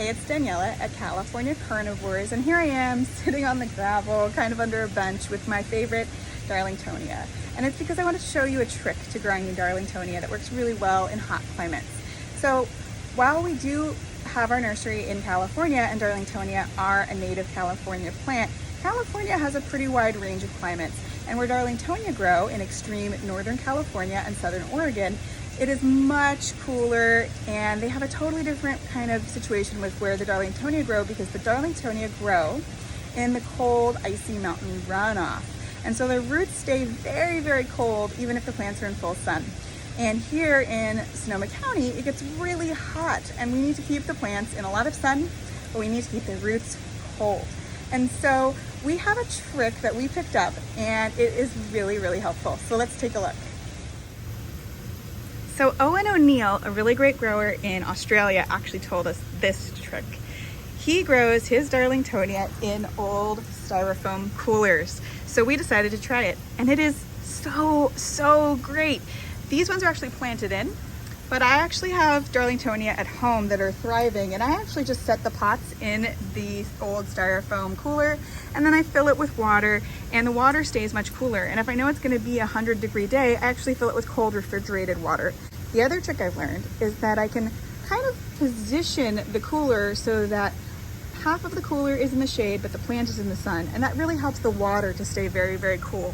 Hey, it's Daniela at California Carnivores, and here I am sitting on the gravel, kind of under a bench with my favorite Darlingtonia. And it's because I wanted to show you a trick to growing in Darlingtonia that works really well in hot climates. So while we do have our nursery in California and Darlingtonia are a native California plant, California has a pretty wide range of climates. And where Darlingtonia grow in extreme Northern California and Southern Oregon, it is much cooler, and they have a totally different kind of situation with where the Darlingtonia grow, because the Darlingtonia grow in the cold, icy mountain runoff. And so their roots stay very, very cold even if the plants are in full sun. And here in Sonoma County, it gets really hot, and we need to keep the plants in a lot of sun, but we need to keep their roots cold. And so we have a trick that we picked up, and it is really, really helpful. So let's take a look. So Owen O'Neill, a really great grower in Australia, actually told us this trick. He grows his Darlingtonia in old styrofoam coolers. So we decided to try it, and it is so great. These ones are actually planted in, but I actually have Darlingtonia at home that are thriving, and I actually just set the pots in the old styrofoam cooler, and then I fill it with water, and the water stays much cooler. And if I know it's gonna be a 100-degree day, I actually fill it with cold refrigerated water. The other trick I've learned is that I can kind of position the cooler so that half of the cooler is in the shade, but the plant is in the sun, and that really helps the water to stay very, very cool.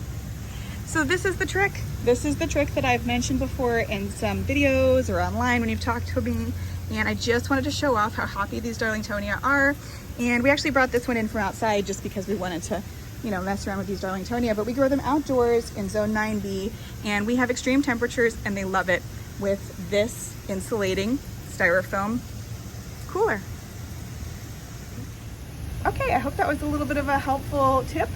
So this is the trick. This is the trick that I've mentioned before in some videos or online when you've talked to me. And I just wanted to show off how happy these Darlingtonia are. And we actually brought this one in from outside just because we wanted to, mess around with these Darlingtonia. But we grow them outdoors in zone 9B, and we have extreme temperatures, and they love it with this insulating styrofoam cooler. Okay, I hope that was a little bit of a helpful tip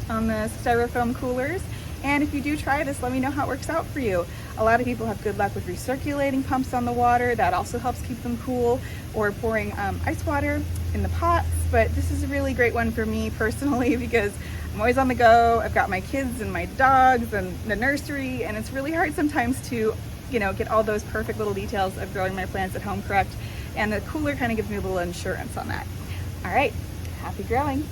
on the styrofoam coolers. And if you do try this, let me know how it works out for you. A lot of people have good luck with recirculating pumps on the water. That also helps keep them cool, or pouring ice water in the pots. But this is a really great one for me personally, because I'm always on the go. I've got my kids and my dogs and the nursery, and it's really hard sometimes to, get all those perfect little details of growing my plants at home correct. And the cooler kind of gives me a little insurance on that. All right, happy growing.